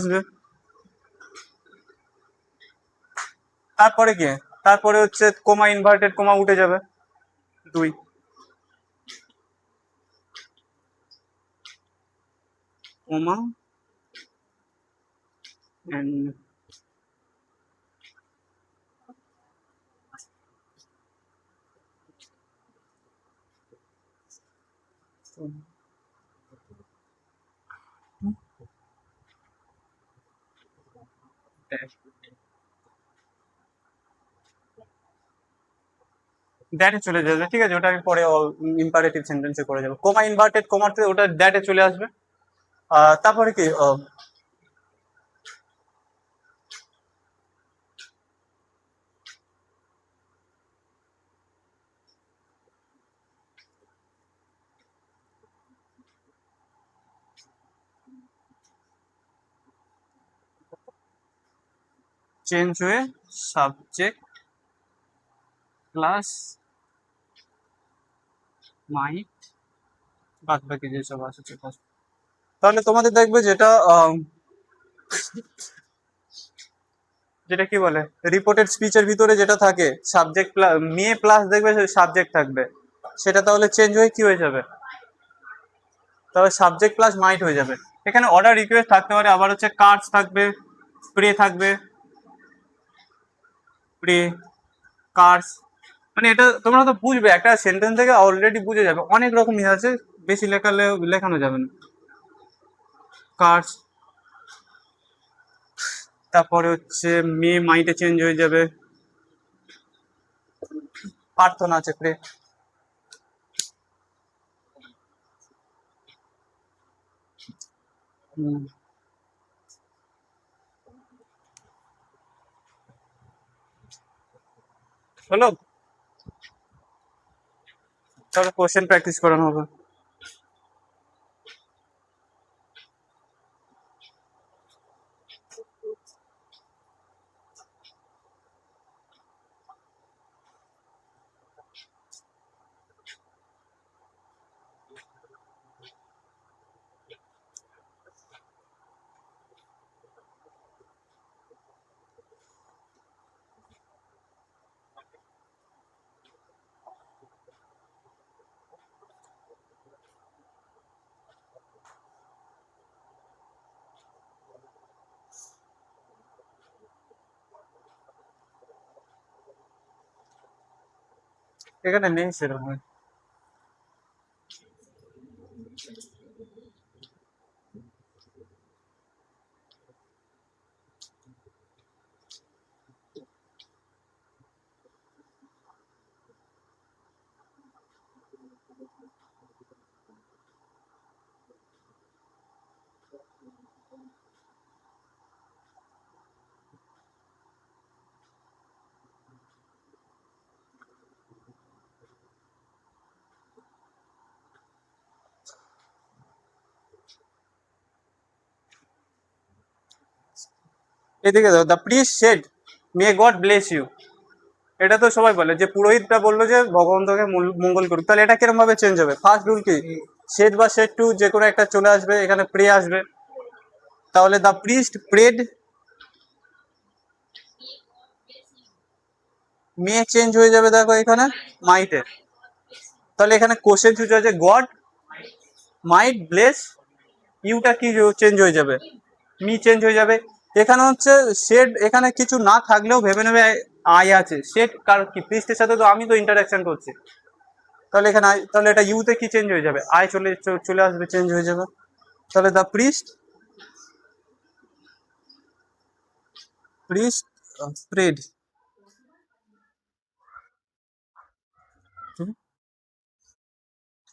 আসবে। তারপরে কি, তারপরে হচ্ছে কোমা, ইনভার্টেড কোমা উঠে যাবে 2, কোমা and dash, দ্যাটে চলে যাবে। ঠিক আছে, ওটা আমি পরে ইম্পারেটিভ সেন্টেন্সে করে যাবো। কোমা ইনভার্টেড কোমাতে ওটা দ্যাটে চলে আসবে। তারপরে কি, চেঞ্জ হয়ে সাবজেক্ট প্লাস মাইট, বাদ বাকি যেসব আছে ঠিক আছে। তাহলে তোমাদের দেখবে যেটা যেটা কি বলে, রিপোর্টেড স্পিচের ভিতরে যেটা থাকে সাবজেক্ট মেয়ে প্লাস দেখবে সাবজেক্ট থাকবে, সেটা তাহলে চেঞ্জ হয়ে কি হয়ে যাবে, তাহলে সাবজেক্ট প্লাস মাইট হয়ে যাবে। এখানে অর্ডার রিকোয়েস্ট থাকতে পারে, আবার হচ্ছে কার্ডস থাকবে, প্রে থাকবে, প্রে, কার্স। মানে এটা তোমরা তো বুঝবে, একটা সেন্টেন্স থেকে অলরেডি বুঝে যাবে, অনেক রকম ইয়ে আছে, বেশি লেখালে লেখানো যাবে না। কার্স, তারপরে হচ্ছে মে মাইটে চেঞ্জ হয়ে যাবে, প্রার্থনা আছে, প্রে। হলো, তাহলে কোশ্চেন প্র্যাকটিস করানো হবে। এখানে নেই সেরকম। এদিকে দাও, the priest said may God bless you. এটা তো সবাই বলে যে পুরোহিতটা বললো যে ভগবান তোকে মঙ্গল করুক, তাহলে এটা কিরকম ভাবে চেঞ্জ হবে? ফার্স্ট রুল কি, সেড বা সেড টু যে কোনো একটা চলে আসবে, এখানে প্রে আসবে, তাহলে the priest prayed, May change হয়ে যাবে দেখো এখানে মাইটে, তাহলে এখানে কোশ্চেন চুজ আছে গড মাইট ব্লেস ইউটা কি চেঞ্জ হয়ে যাবে, মি চেঞ্জ হয়ে যাবে। এখানে হচ্ছে শেড, এখানে কিছু না থাকলেও ভেবে নেবে আই আছে, শেড কার কি, প্রিস্টের সাথে তো আমি তো ইন্টারাকশন করছি, তাহলে এখানে তাহলে এটা ইউতে কি চেঞ্জ হয়ে যাবে, আই চলে চলে আসবে, চেঞ্জ হয়ে যাবে। তাহলে the priest priest prayed,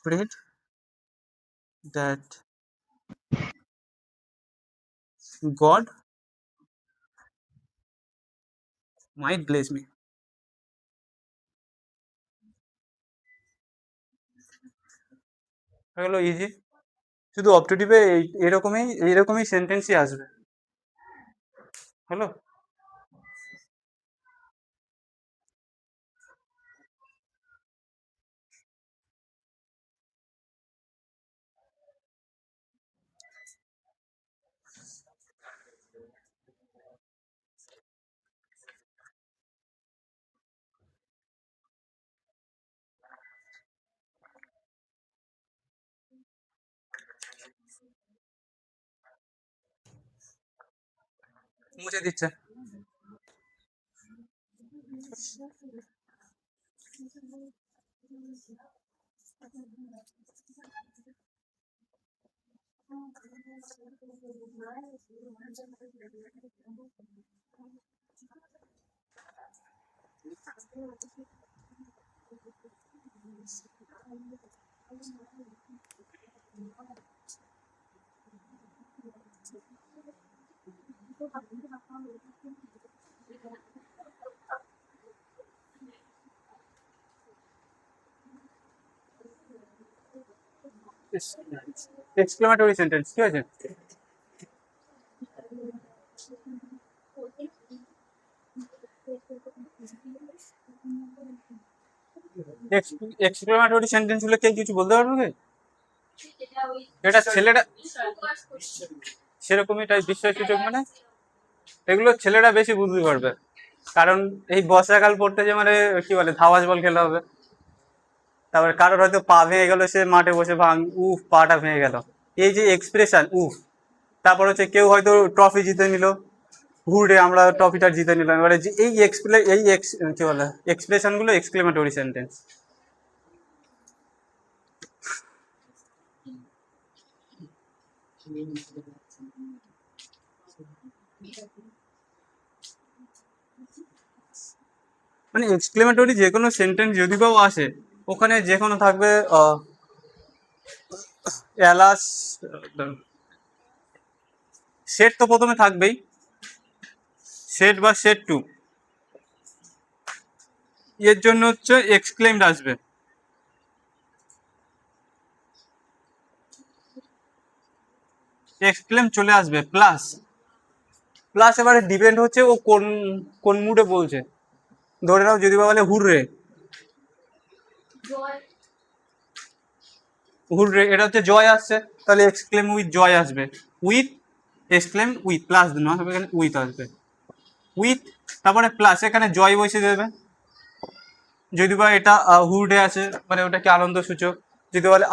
prayed that God might bless me. হলো ইজি, শুধু অপটেটিভে এরকমই এরকমই সেন্টেন্সই আসবে। হলো। মুছে দিচ্ছে। এক্সক্লেমেটরি সেন্টেন্স, ঠিক আছে। এক্সক্লেমেটরি সেন্টেন্স গুলো কে কিছু বলতে পারবে কি? এটা ছেলেটা সেরকমই টাইপ বিস্ময়সূচক, মানে এগুলো ছেলেরা বেশি বুঝতে পারবে, কারণ এই বর্ষাকাল পড়তে যে মানে কি বলে ধাওয়াজ বল খেলা হবে, তারপরে কারোর হয়তো পা ভেঙে গেল, সে মাঠে বসে উফ পাটা ভেঙে গেল, এই যে এক্সপ্রেশন উফ। তারপর হচ্ছে কেউ হয়তো ট্রফি জিতে নিল, হুডে আমরা ট্রফিটা জিতে নিলাম, এবারে যে এই কি বলে এক্সপ্রেশন গুলো এক্সক্লেমেটরি সেন্টেন্স। মানে এক্সক্লেমেটরি যে কোনো সেন্টেন্স যদি কেউ আসে, ওখানে যে কোনো থাকবে এলাস, সেট তো প্রথমে থাকবেই, সেট বা সেট টু, এর জন্য হচ্ছে এক্সক্লেমড আসবে। এক্সক্লেম চলে আসবে, প্লাস প্লাস এবারে ডিপেন্ড হচ্ছে ও কোন কোন মুডে বলছে। ধরে নাও যদি বা বলে হুররে, হুররে এটা হচ্ছে জয় আসছে, তাহলে এক্সক্লেম উইথ জয় আসবে, উইথ এক্সক্লেম উইথ প্লাস না হবে, এখানে উইথ আসবে, উইথ তারপরে প্লাস এখানে জয় বসে দেবে। যদি বা এটা হুডে আছে, মানে ওটা কি আনন্দ সূচক। যদি বলে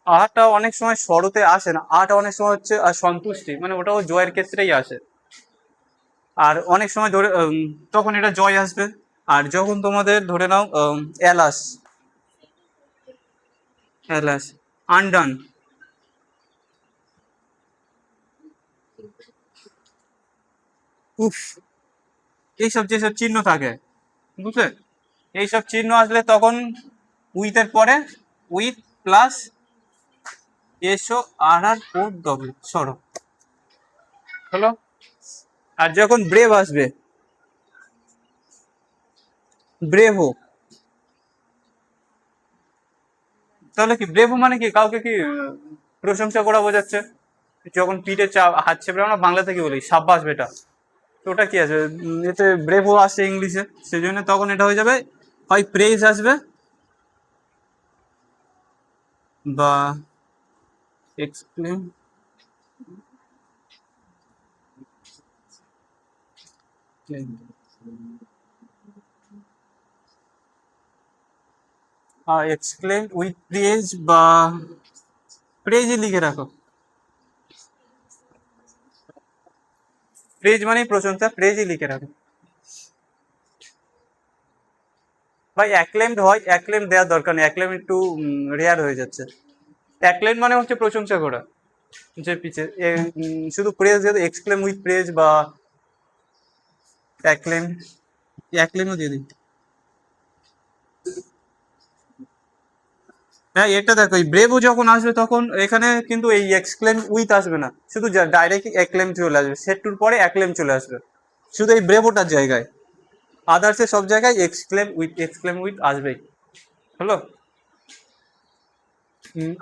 আহটা অনেক সময় শরতে আসে না, আটা অনেক সময় হচ্ছে সন্তুষ্টি, মানে ওটাও জয়ের ক্ষেত্রেই আসে। আর অনেক সময় ধরে তখন এটা জয় আসবে। আর যখন তোমাদের ধরে নাও এলাস, এলাস আনডান, উফ, এইসব যেসব চিহ্ন থাকে, বুঝলে, এইসব চিহ্ন আসলে তখন উইথের পরে উইথ প্লাস এসো আর আর ও ডব্লিউ সরো হলো। আর যখন ব্রেভ আসবে, ব্রেভো, তাহলে কি ব্রেভো মানে কি কাউকে কি প্রশংসা করা বোঝাচ্ছে। যখন পিঠে হাত চেপে আমরা বাংলাতে কি বলি সাব্বাস বেটা, তো ওটা কি আছে, এতে ব্রেভো আসছে ইংলিশে, সেই জন্য তখন এটা হয়ে যাবে হয় প্রেজ আসবে বা এক্সপ্লেন, এক্সপ্লেন উইথ প্রেজ বা প্রেজই লিখে রাখো, প্রেজ মানে প্রশংসা, প্রেজই লিখে রাখো। ভাই অ্যাক্লেমড হয়, অ্যাক্লেম দেওয়ার দরকার নেই, অ্যাক্লেম একটু রেয়ার হয়ে যাচ্ছে। অ্যাক্লেম মানে হচ্ছে প্রশংসা করা, যে পিছে শুধু প্রেজ, যেহেতু এক্সক্লেম উইথ প্রেজ বা অ্যাক্লেম, অ্যাক্লেমও দিয়ে দিই। হ্যাঁ এটা দেখো, এই ব্রেভও যখন আসবে তখন এখানে কিন্তু এই এক্সক্লেম উইথ আসবে না, শুধু ডাইরেক্ট অ্যাক্লেম চলে আসবে, সেট টুর পরে অ্যাক্লেম চলে আসবে, শুধু এই ব্রেভোটার জায়গায়। আদার্সে সব জায়গায় এক্সক্লেম উইথ আসবেই। হলো।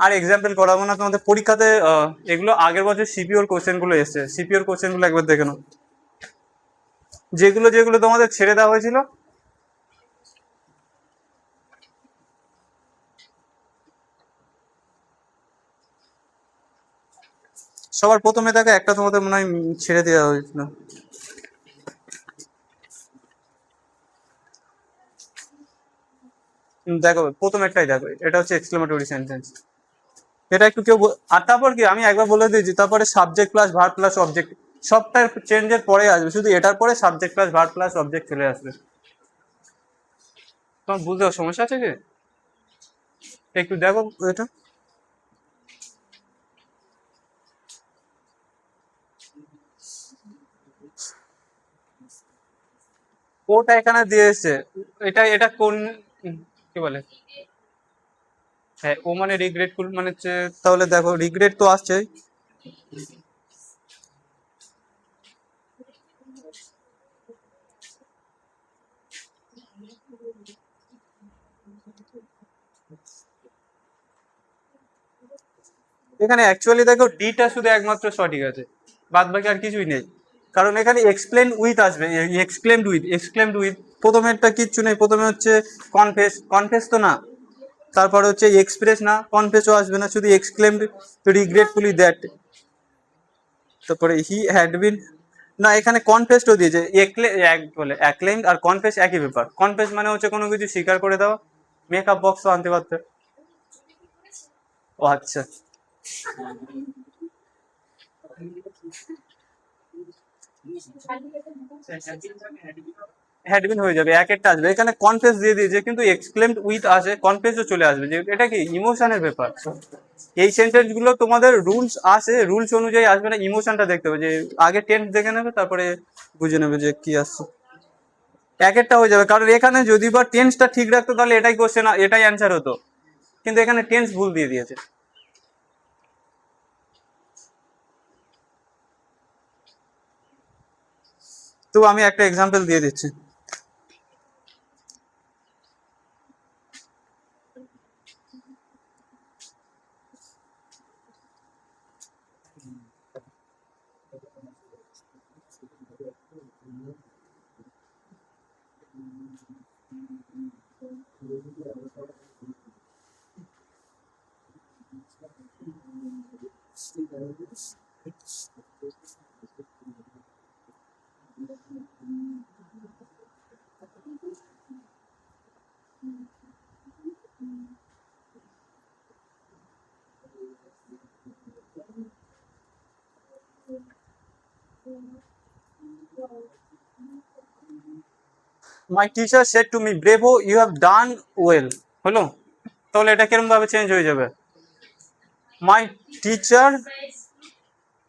আর এক্সাম্পল করাবো না তোমাদের পরীক্ষাতে, এগুলো আগের বছর সিপিওর কোশ্চেন গুলো এসছে, সিপিওর কোশ্চেন গুলো একবার দেখে নাও, যেগুলো যেগুলো তোমাদের ছেড়ে দেওয়া হয়েছিল। সবার প্রথমে দেখো একটা তোমাদের মনে হয় ছেড়ে দেওয়া হয়েছিল। দেখো প্রথম একটাই দেখো, এটা হচ্ছে এক্সক্লেমেটরি সেন্টেন্স। এটা একটু কেউ আর তারপর কি আমি একবার বলে দিয়েছি, তারপরে subject plus verb plus object সবটা চেঞ্জের পরে আসবে, শুধু এটার পরে subject plus verb plus object চলে আসবে। তোমার বুঝতে সমস্যা আছে কি? একটু দেখো এটা। ওটা এখানে দিয়ে এসছে, এটা এটা কোন কি বলে, হ্যাঁ ও মানে রিগ্রেটফুল মানে হচ্ছে, তাহলে দেখো রিগ্রেট তো আসছে। এখানে অ্যাকচুয়ালি দেখো ডিটা শুধু একমাত্র সঠিক আছে, বাদ বাকি আর কিছুই নেই। কারণ এখানে এক্সপ্লেন উইথ আসবে, এক্সক্লেমড উইথ প্রথমেরটা কিচ্ছু নেই, প্রথমে হচ্ছে কনফেস, কনফেস তো না, তারপরে হচ্ছে এক্সপ্রেস না, কনফেসও আসবে না, শুধু এক্সক্লেমড রিগ্রেটফুলি দ্যাট, তারপরে হি হ্যাড বিন, না এখানে কনফেসও দিয়েছে, এক বলে অ্যাক্লেইমড আর কনফেস একই ব্যাপার, কনফেস মানে হচ্ছে কোনো কিছু স্বীকার করে দেওয়া, মেকআপ বক্স তো আনতে পারতে। ও আচ্ছা, হ্যাডবিন হয়ে যাবে, এক একটা আসবে, এখানে কনফেস দিয়ে দিয়েছে কিন্তু এক্সক্লেমড উইথ আসে, কনফেসও চলে আসবে, যে এটা কি ইমোশনের ব্যাপার। এই সেন্টেন্স গুলো তোমাদের রুলস আছে, রুলস অনুযায়ী আসবে না, ইমোশনটা দেখতে হবে, যে আগে টেন্স দেখে নেবে তারপরে বুঝে নেবে যে কি আসছে, এক একটা হয়ে যাবে। কারণ এখানে যদি বা টেন্সটা ঠিক রাখতো তাহলে এটাই কোশ্চেন, এটাই অ্যান্সার হতো, কিন্তু এখানে টেন্স ভুল দিয়ে দিয়েছে। তো আমি একটা এক্সাম্পল দিয়ে দিচ্ছি। My teacher said to me bravo you have done well, হলো? তাহলে এটা কিরকম ভাবে চেঞ্জ হয়ে যাবে? মাই টিচার,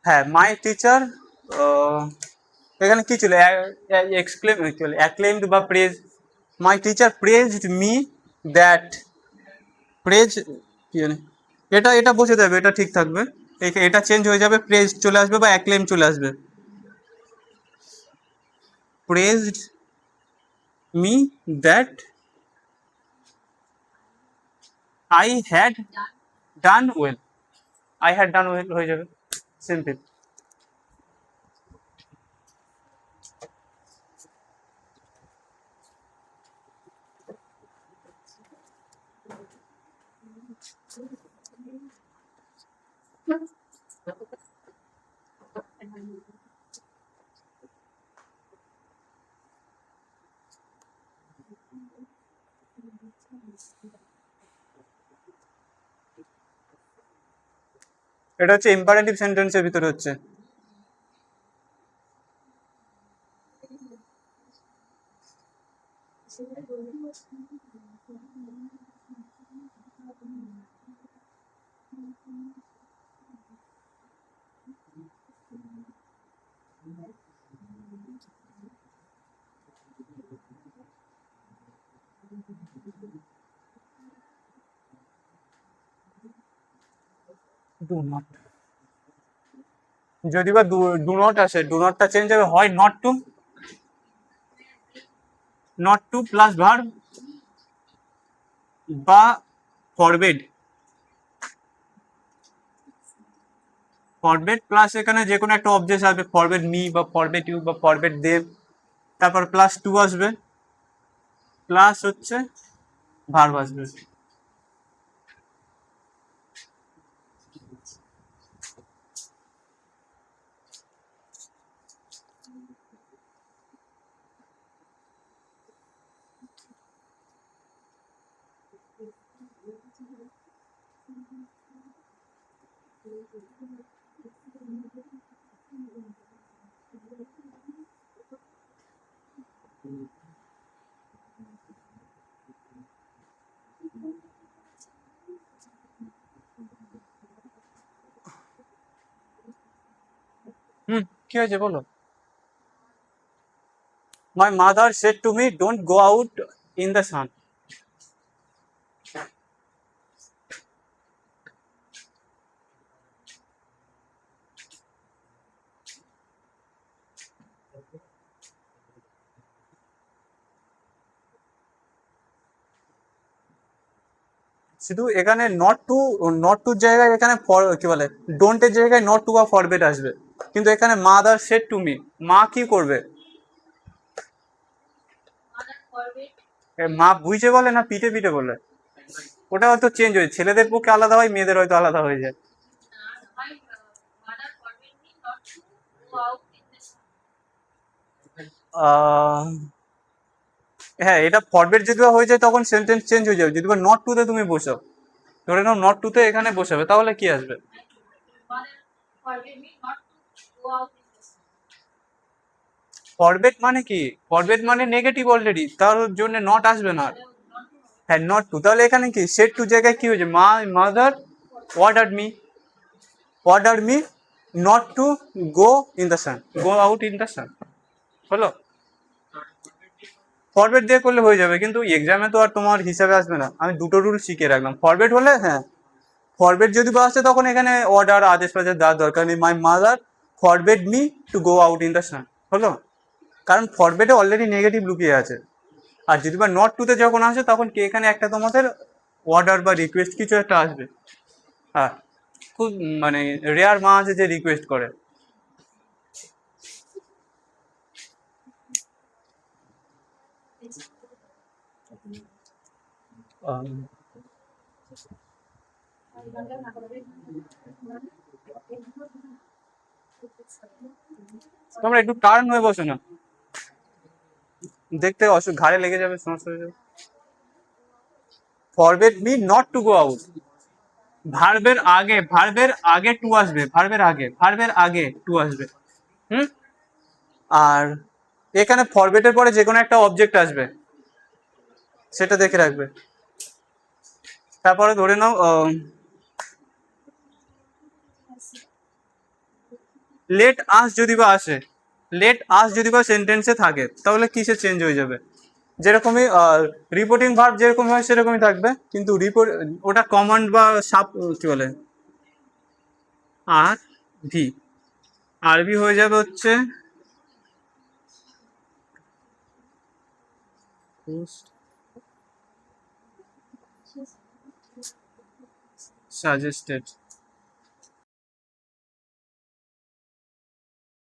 হ্যাঁ মাই টিচার, এখানে কি ছিল, এক্সক্লেম কি বলে, অ্যাক্লেমড বা praise, my teacher praised me that, praise কি জানি, এটা এটা বসে যাবে, এটা ঠিক থাকবে, এটা চেঞ্জ হয়ে যাবে, প্রেজ চলে আসবে বা অ্যাক্লেম চলে আসবে, praised me that I had done well, I had done well হয়ে যাবে, সিম্পল। এটা হচ্ছে ইম্পারেটিভ সেন্টেন্সের ভিতরে হচ্ছে। ডু নট, যদি বা ডু নট আসে, ডু নটটা চেঞ্জ হবে হয় not to, not to plus verb বা ফরবেড, ফরবেড প্লাস এখানে যে কোনো একটা অবজেক্ট আসবে, ফরবেড মি বা ফরবেড ইউ বা ফরবেড দেম, তারপর প্লাস টু আসবে, প্লাস হচ্ছে ভার্ব আসবে। কি হয়েছে বলো? My mother said to me don't go out in the sun. শুধু এখানে নট টুর জায়গায় এখানে কি বলে, ডোন্টের জায়গায় নট টু বা ফরবেট আসবে, কিন্তু এখানে মাদার সেড টু মি, মা কি করবে? মা বুঝে বলে না পিঠে পিঠে বলে? ওটা হয়তো চেঞ্জ হয়ে, ছেলেদের পক্ষে আলাদা হয়, মেয়েদের হয়তো আলাদা হয়ে যায়। আহ, হ্যাঁ, এটা ফরবেট যদি বা হয়ে যায় তখন সেন্টেন্স চেঞ্জ হয়ে যাবে। যদি বা নট টু তে তুমি বসো, ধরে নাও নট টু তে এখানে বসাবে, তাহলে কি আসবে? ফরবেট মানে কি? ফরবেট মানে নেগেটিভ অলরেডি, তার জন্য নট আসবে না। হ্যাঁ, নট টু, তাহলে এখানে কি সেট টু জায়গায় কি হয়েছে? Mother order me not to go in the San, go out in the সান, হলো? ফরওয়ার্ড দিয়ে করলে হয়ে যাবে, কিন্তু এক্সামে তো আর তোমার হিসাবে আসবে না। আমি দুটো রুল শিখে রাখলাম, ফরওয়ার্ড হলে হ্যাঁ, ফরওয়ার্ড যদি বা আসে তখন এখানে অর্ডার আদেশ পাদেশ দেওয়ার দরকার নেই। My mother forbade me to go out in the সান, হলো? কারণ ফরবেডে অলরেডি নেগেটিভ লুকিয়ে আছে। আর যদি বা নট টুতে যখন আসে তখন কি এখানে একটা তোমাদের অর্ডার বা রিকোয়েস্ট কিছু একটা আসবে। হ্যাঁ, খুব মানে রেয়ার মা আছে যে রিকোয়েস্ট করে। তোমরা একটু টার্ন হয়ে বসো না, দেখতে ঘাড়ে লেগে যাবে, সমস্যা হয়ে যাবে। Forbade me not to go out, ভার্বের আগে টু আসবে, ভার্বের আগে টু আসবে। হুম। আর এখানে ফরবেটের পরে যে কোনো একটা অবজেক্ট আসবে, সেটা দেখে রাখবে। তারপরে ধরে নাও লেট আস যদি বা সেন্টেন্সে থাকে, তাহলে কিসে চেঞ্জ হয়ে যাবে? যেরকমই রিপোর্টিং ভার্ব যেরকম হয় সেরকমই থাকবে, কিন্তু ওটা কমান্ড বা সাব কি বলে, আর ভি, আরবি হয়ে যাবে হচ্ছে সাজেস্টেড।